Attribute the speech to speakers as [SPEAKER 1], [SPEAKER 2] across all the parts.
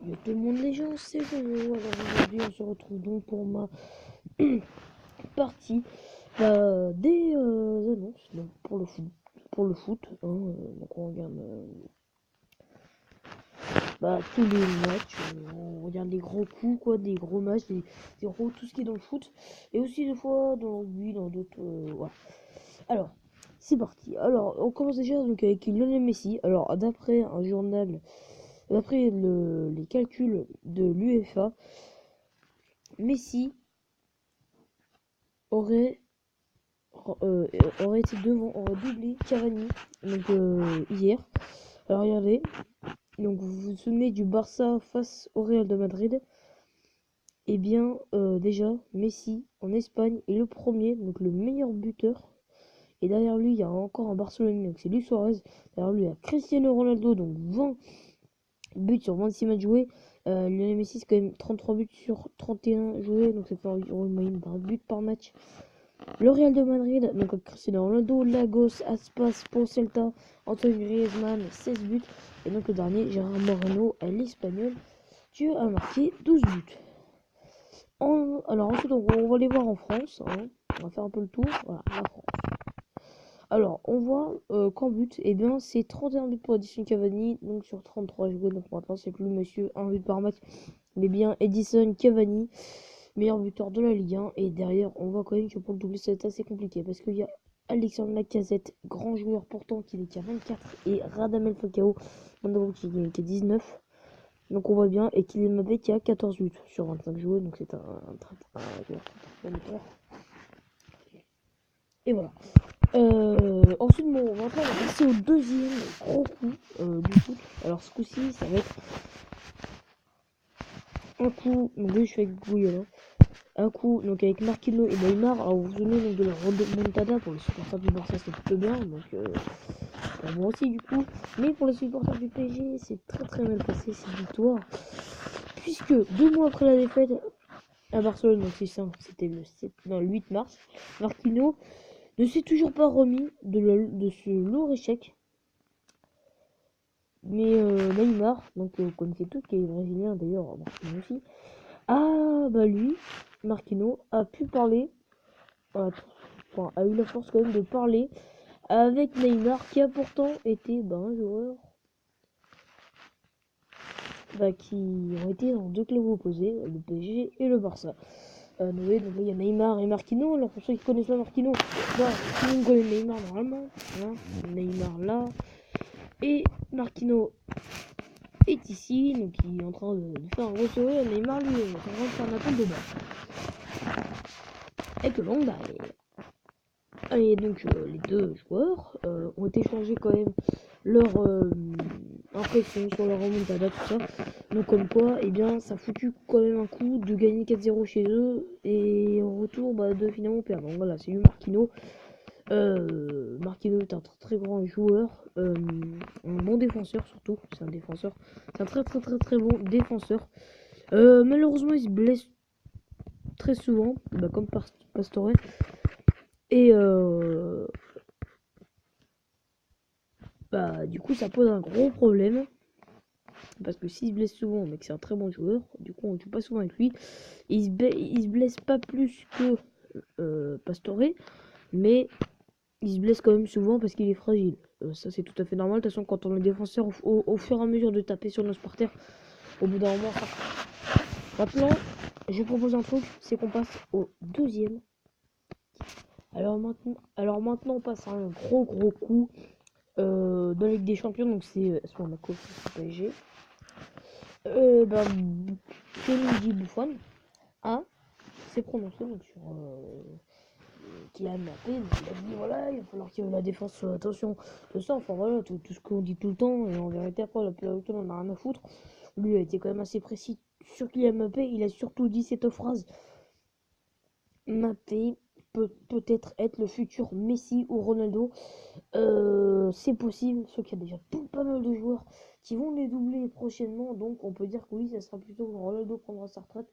[SPEAKER 1] Salut à tout le monde les gens, c'est Jojo. Alors aujourd'hui on se retrouve donc pour ma partie des annonces donc pour le foot hein, donc on regarde tous les matchs, on regarde les gros coups quoi, des gros matchs, des gros tout ce qui est dans le foot et aussi des fois dans le rugby, dans d'autres voilà. Alors c'est parti. Alors on commence déjà donc avec Lionel Messi. Alors d'après un journal, d'après les calculs de l'UEFA, Messi aurait aurait été devant, aurait doublé Cavani donc hier. Alors regardez, donc vous vous souvenez du Barça face au Real de Madrid. Et bien déjà Messi en Espagne est le premier, donc le meilleur buteur. Et derrière lui il y a encore un Barcelonais, donc c'est Luis Suarez. Derrière lui il y a Cristiano Ronaldo, donc 20 buts sur 26 matchs joués. Lionel Messi c'est quand même 33 buts sur 31 joués, donc ça fait environ une moyenne d'un but par match. Le Real de Madrid, donc Cristiano Ronaldo, Lagos, Aspas pour Celta, Antoine Griezmann, 16 buts. Et donc le dernier, Gérard Moreno, l'Espagnol, tu as marqué 12 buts. Alors ensuite, on va aller voir en France. Hein. On va faire un peu le tour. Voilà, la France. Alors, on voit qu'en but, eh bien, c'est 31 buts pour Edison Cavani, donc sur 33 joués. Donc maintenant, c'est plus monsieur 1 but par match, mais bien Edison Cavani, meilleur buteur de la Ligue 1. Et derrière, on voit quand même que pour le doubler, ça va être assez compliqué parce qu'il y a Alexandre Lacazette, grand joueur pourtant, qui n'est qu'à 24, et Radamel Falcao, qui est 19. Donc on voit bien, et Kylian Mbappé qui a 14 buts sur 25 joués, donc c'est un joueur très. Et voilà. Ensuite, bon, maintenant, on va passer au deuxième gros coup du foot. Alors, ce coup-ci, ça va être un coup. Donc, oui, je suis avec Gouillon. Un coup, donc avec Marquinhos et Neymar. Alors, vous vous souvenez donc de la remontada pour les supporters du Barça, c'était plutôt bien. Donc, pour moi aussi, du coup. Mais pour les supporters du PSG, c'est très mal passé cette victoire. Puisque 2 mois après la défaite à Barcelone, donc c'est ça, c'était le 8 mars, Marquinhos ne s'est toujours pas remis de ce lourd échec. Mais Neymar, donc vous connaissez tous, qui est brésilien d'ailleurs, Marquinhos aussi. Ah bah lui, Marquinhos, a pu parler, a eu la force quand même de parler avec Neymar, qui a pourtant été un joueur qui ont été dans deux clubs opposés, le PSG et le Barça. Donc là il y a Neymar et Marquinhos. Alors pour ceux qui connaissent pas Marquinhos, tout le monde connaît Neymar normalement. Hein. Neymar là. Et Marquinhos est ici, donc il est en train de faire un gros sourire. Neymar lui est en train de faire un appel de bas. Avec le long derrière. Et donc les deux joueurs ont échangé quand même leur impression sur leur remontada, tout ça. Donc comme quoi, eh bien, ça a foutu quand même un coup de gagner 4-0 chez eux et en retour de finalement perdre. Donc voilà, c'est lui Marquinhos. Marquinhos est un très grand joueur, un bon défenseur surtout. C'est un défenseur, c'est un très bon défenseur. Malheureusement, il se blesse très souvent, comme Pastore. Et du coup, ça pose un gros problème. Parce que s'il se blesse souvent, mais que c'est un très bon joueur, du coup, on joue pas souvent avec lui. Il se blesse pas plus que Pastore, mais il se blesse quand même souvent parce qu'il est fragile. Ça, c'est tout à fait normal. De toute façon, quand on est défenseur, au fur et à mesure de taper sur nos supporters, au bout d'un moment, ça. Maintenant, je propose un truc, c'est qu'on passe au deuxième. Alors maintenant, on passe à un gros coup dans la Ligue des Champions. Donc c'est Monaco face au PSG. Kenny Buffon s'est prononcé donc, sur Kylian Mbappé. Il a dit voilà, il va falloir que la défense attention de ça. Enfin voilà, tout ce qu'on dit tout le temps. Et en vérité, après, la plupart du temps, on a rien à foutre. Lui a été quand même assez précis sur Kylian Mbappé. Il a surtout dit cette phrase: Mbappé peut-être être le futur Messi ou Ronaldo. C'est possible, sauf qu'il y a déjà pas mal de joueurs qui vont les doubler prochainement, donc on peut dire que oui, ça sera plutôt quand Ronaldo prendra sa retraite.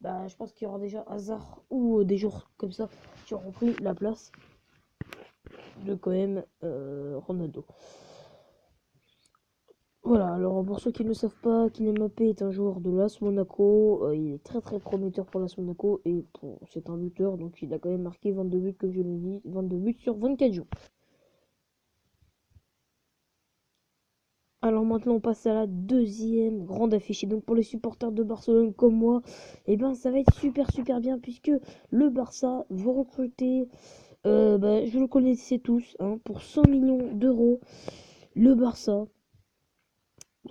[SPEAKER 1] Je pense qu'il y aura déjà Hazard ou des joueurs comme ça qui auront pris la place de quand même Ronaldo. Voilà, alors pour ceux qui ne le savent pas, Kylian Mbappé est un joueur de l'AS Monaco. Il est très très prometteur pour l'AS Monaco et bon, c'est un buteur, donc il a quand même marqué 22 buts, comme je l'ai dit, 22 buts sur 24 jours. Alors maintenant on passe à la deuxième grande affiche. Et donc pour les supporters de Barcelone comme moi, eh ben ça va être super super bien puisque le Barça veut recruter, je le connaissais tous, hein, pour 100 millions d'euros. Le Barça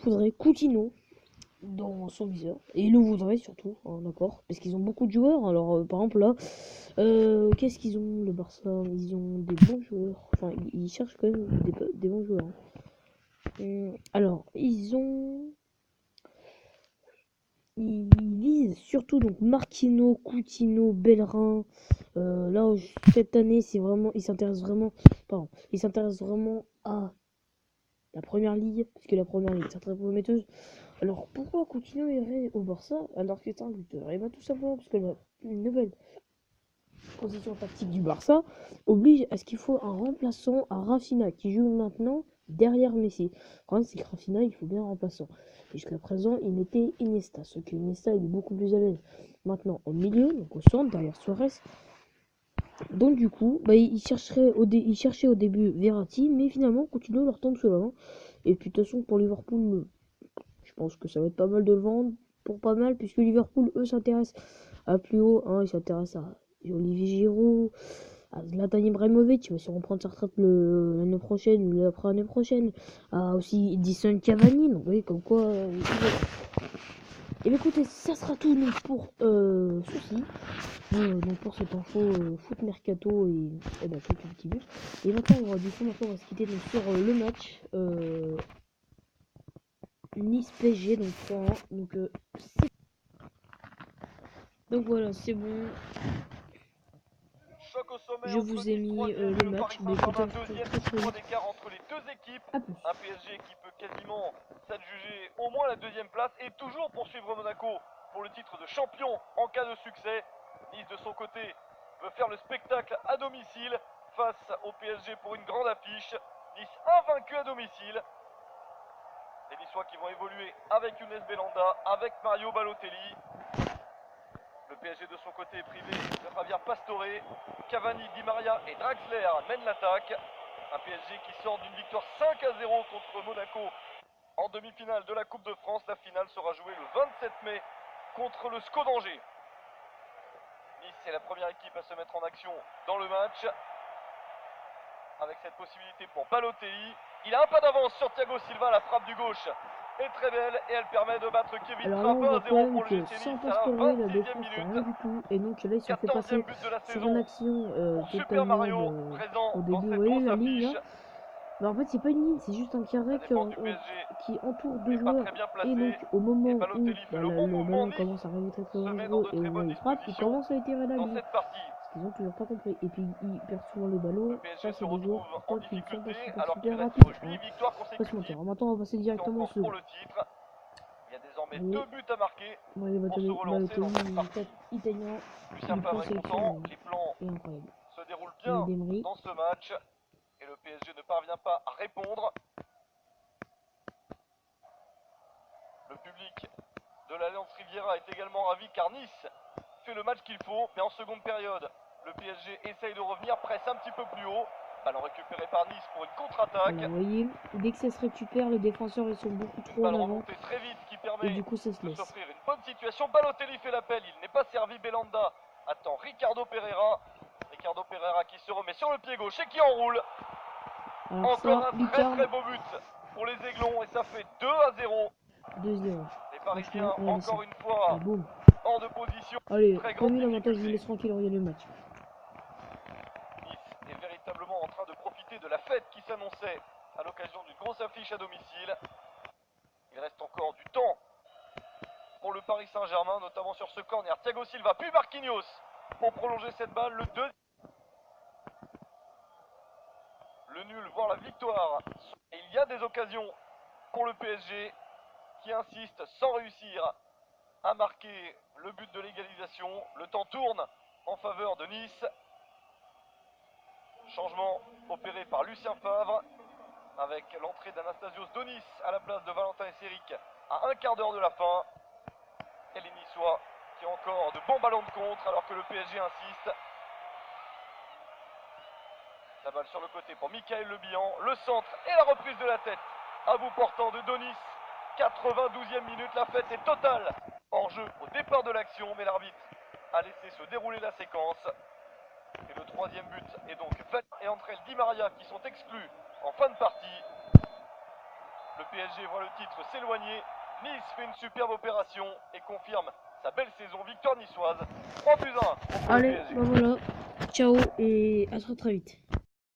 [SPEAKER 1] voudrait Coutinho dans son viseur. Et ils le voudraient surtout, hein, d'accord. Parce qu'ils ont beaucoup de joueurs. Alors par exemple là, qu'est-ce qu'ils ont le Barça? Ils ont des bons joueurs. Enfin, ils cherchent quand même des bons joueurs, hein. Alors, ils visent surtout donc Marquinhos, Coutinho, Bellerin. Là, cette année, c'est vraiment, ils s'intéressent vraiment à la première ligue, parce que la première ligue, c'est très prometteuse. Alors, pourquoi Coutinho irait au Barça alors que c'est un buteur? Et bien, tout simplement parce que la nouvelle position tactique du Barça oblige à ce qu'il faut un remplaçant à Rafinha, qui joue maintenant derrière Messi. Le problème, c'est que Rafinha, il faut bien un remplaçant. Et jusqu'à présent, il mettait Iniesta, ce que Iniesta, il est beaucoup plus à l'aise. Maintenant, au milieu, donc au centre, derrière Suarez. Donc, du coup, il cherchait au début Verratti, mais finalement, Coutinho leur tombe sur la main. Et puis, de toute façon, pour Liverpool, je pense que ça va être pas mal de le vendre pour pas mal, puisque Liverpool, eux, s'intéressent à plus haut. Hein, ils s'intéressent à Olivier Giroud, à Zlatan Ibrahimovic, mais si on reprend sa retraite l'année prochaine ou l'après-année prochaine, à aussi Edison Cavani. Donc, vous voyez, comme quoi. Et bien, écoutez, ça sera tout donc, pour ceci. Donc, pour cette info foot mercato et quelques petits buts. Et maintenant, on va se quitter donc, sur le match. Nice PSG, donc 3-1. Donc voilà, c'est bon.
[SPEAKER 2] Choc au sommet
[SPEAKER 1] Je
[SPEAKER 2] entre
[SPEAKER 1] vous ai
[SPEAKER 2] Nice
[SPEAKER 1] mis
[SPEAKER 2] 3e
[SPEAKER 1] le
[SPEAKER 2] et le
[SPEAKER 1] match.
[SPEAKER 2] Paris
[SPEAKER 1] Bah écoutez,
[SPEAKER 2] Saint-Germain
[SPEAKER 1] on se retrouve
[SPEAKER 2] 2e.
[SPEAKER 1] très
[SPEAKER 2] 6
[SPEAKER 1] très
[SPEAKER 2] points
[SPEAKER 1] vite.
[SPEAKER 2] d'écart entre les deux équipes.
[SPEAKER 1] A plus.
[SPEAKER 2] Un PSG qui peut quasiment s'adjuger au moins la deuxième place et toujours poursuivre Monaco pour le titre de champion en cas de succès. Nice de son côté veut faire le spectacle à domicile face au PSG pour une grande affiche. Nice invaincu à domicile. Les Niçois qui vont évoluer avec Younes Belhanda, avec Mario Balotelli. Le PSG de son côté est privé de Javier Pastore. Cavani, Di Maria et Draxler mènent l'attaque. Un PSG qui sort d'une victoire 5-0 contre Monaco en demi-finale de la Coupe de France. La finale sera jouée le 27 mai contre le SCO d'Angers. Nice est la première équipe à se mettre en action dans le match, avec cette possibilité pour Balotelli. Il a un pas d'avance sur Thiago Silva, la frappe du gauche est très belle et elle permet de battre Kevin
[SPEAKER 1] Alors là,
[SPEAKER 2] Trapp
[SPEAKER 1] on voit
[SPEAKER 2] 1-0
[SPEAKER 1] quand même
[SPEAKER 2] pour le
[SPEAKER 1] que
[SPEAKER 2] GC
[SPEAKER 1] sans
[SPEAKER 2] Nice à la
[SPEAKER 1] Pastore, la
[SPEAKER 2] 26e
[SPEAKER 1] défense fait rien
[SPEAKER 2] minute.
[SPEAKER 1] du tout. Et donc là, ils sont fait
[SPEAKER 2] 14e
[SPEAKER 1] passer
[SPEAKER 2] but de la
[SPEAKER 1] sur une
[SPEAKER 2] saison
[SPEAKER 1] action
[SPEAKER 2] pour Super
[SPEAKER 1] totalement
[SPEAKER 2] Mario, présent
[SPEAKER 1] au
[SPEAKER 2] dans
[SPEAKER 1] début. Vous
[SPEAKER 2] cette
[SPEAKER 1] voyez
[SPEAKER 2] grosse
[SPEAKER 1] la ligne là?
[SPEAKER 2] affiche.
[SPEAKER 1] Mais en fait, c'est pas une ligne, c'est juste un
[SPEAKER 2] La
[SPEAKER 1] carré
[SPEAKER 2] défense du PSG
[SPEAKER 1] qui entoure deux
[SPEAKER 2] n'est pas
[SPEAKER 1] joueurs.
[SPEAKER 2] très bien
[SPEAKER 1] Et donc,
[SPEAKER 2] placée.
[SPEAKER 1] au
[SPEAKER 2] Et
[SPEAKER 1] moment où
[SPEAKER 2] Balotelli fait le bon
[SPEAKER 1] le
[SPEAKER 2] mouvement.
[SPEAKER 1] ballon
[SPEAKER 2] Nice
[SPEAKER 1] commence à arriver très très
[SPEAKER 2] se met dans
[SPEAKER 1] dangereux
[SPEAKER 2] de
[SPEAKER 1] et au
[SPEAKER 2] très
[SPEAKER 1] moment où
[SPEAKER 2] bonnes
[SPEAKER 1] il frappe, il
[SPEAKER 2] dispositions
[SPEAKER 1] commence à tirer la
[SPEAKER 2] dans
[SPEAKER 1] ligne.
[SPEAKER 2] cette partie.
[SPEAKER 1] Ce qu'ils ont toujours pas compris. Et puis, ils perdent souvent les
[SPEAKER 2] Le
[SPEAKER 1] ballons
[SPEAKER 2] PSG
[SPEAKER 1] face
[SPEAKER 2] se
[SPEAKER 1] à des joueurs
[SPEAKER 2] retrouve en
[SPEAKER 1] pourtant qui ne sont pas
[SPEAKER 2] difficulté
[SPEAKER 1] super
[SPEAKER 2] alors qu'il
[SPEAKER 1] super
[SPEAKER 2] reste
[SPEAKER 1] rapides.
[SPEAKER 2] 8
[SPEAKER 1] Hein.
[SPEAKER 2] victoires
[SPEAKER 1] Faut pas se mentir.
[SPEAKER 2] consécutives.
[SPEAKER 1] Alors maintenant, on va passer
[SPEAKER 2] C'est en
[SPEAKER 1] directement
[SPEAKER 2] course
[SPEAKER 1] sur
[SPEAKER 2] pour le titre. Il y a désormais
[SPEAKER 1] Voyez,
[SPEAKER 2] 2 buts à marquer pour se
[SPEAKER 1] Balotelli,
[SPEAKER 2] relancer dans cette
[SPEAKER 1] il
[SPEAKER 2] partie.
[SPEAKER 1] tape italien.
[SPEAKER 2] Lucien
[SPEAKER 1] Le plan
[SPEAKER 2] Favre
[SPEAKER 1] de
[SPEAKER 2] est
[SPEAKER 1] sélection
[SPEAKER 2] content. Les plans
[SPEAKER 1] est incroyable.
[SPEAKER 2] se déroulent
[SPEAKER 1] Voyez
[SPEAKER 2] bien
[SPEAKER 1] Demri.
[SPEAKER 2] dans ce match. Et le PSG ne parvient pas à répondre. Le public de l'Alliance Riviera est également ravi car Nice fait le match qu'il faut. Mais en seconde période, le PSG essaye de revenir, presse un petit peu plus haut. Ballon récupéré par Nice pour une contre-attaque.
[SPEAKER 1] Voilà, vous voyez, dès que ça se récupère, les défenseurs ils sont beaucoup
[SPEAKER 2] Une
[SPEAKER 1] trop en
[SPEAKER 2] balle
[SPEAKER 1] avant.
[SPEAKER 2] remontée très vite qui
[SPEAKER 1] Et
[SPEAKER 2] permet
[SPEAKER 1] du coup, ça se
[SPEAKER 2] de
[SPEAKER 1] laisse.
[SPEAKER 2] s'offrir une bonne situation. Balotelli fait l'appel, il n'est pas servi. Belhanda attend Ricardo Pereira. Ricardo Pereira qui se remet sur le pied gauche et qui enroule.
[SPEAKER 1] Alors
[SPEAKER 2] Encore
[SPEAKER 1] ça,
[SPEAKER 2] un très
[SPEAKER 1] lucarne,
[SPEAKER 2] très beau but pour les Aiglons et ça fait 2-0.
[SPEAKER 1] 2-0.
[SPEAKER 2] Les
[SPEAKER 1] Franchement,
[SPEAKER 2] Parisiens
[SPEAKER 1] regardez ça.
[SPEAKER 2] encore une
[SPEAKER 1] Et
[SPEAKER 2] fois
[SPEAKER 1] boum.
[SPEAKER 2] hors de position.
[SPEAKER 1] Allez,
[SPEAKER 2] Très grande
[SPEAKER 1] 3000 avantages, je vous
[SPEAKER 2] difficulté.
[SPEAKER 1] laisse tranquille, regardez le match.
[SPEAKER 2] Nice est véritablement en train de profiter de la fête qui s'annonçait à l'occasion d'une grosse affiche à domicile. Il reste encore du temps pour le Paris Saint-Germain, notamment sur ce corner. Thiago Silva, puis Marquinhos pour prolonger cette balle. Le nul, voire la victoire. Et il y a des occasions pour le PSG qui insiste sans réussir à marquer le but de l'égalisation. Le temps tourne en faveur de Nice. Changement opéré par Lucien Favre. avec l'entrée d'Anastasios Donis à la place de Valentin Esseric à un quart d'heure de la fin. Et les Niçois qui ont encore de bons ballons de contre alors que le PSG insiste. La balle sur le côté pour Michael Le Bihan, le centre et la reprise de la tête à bout portant de Donis. 92e minute, la fête est totale. Hors jeu au départ de l'action, mais l'arbitre a laissé se dérouler la séquence. Et le troisième but est donc fait. Et entre elles Di Maria qui sont exclus en fin de partie. Le PSG voit le titre s'éloigner. Nice fait une superbe opération et confirme sa belle saison. Victoire niçoise. 3-1 pour le
[SPEAKER 1] Allez,
[SPEAKER 2] PSG.
[SPEAKER 1] bah voilà. Ciao et à très très vite.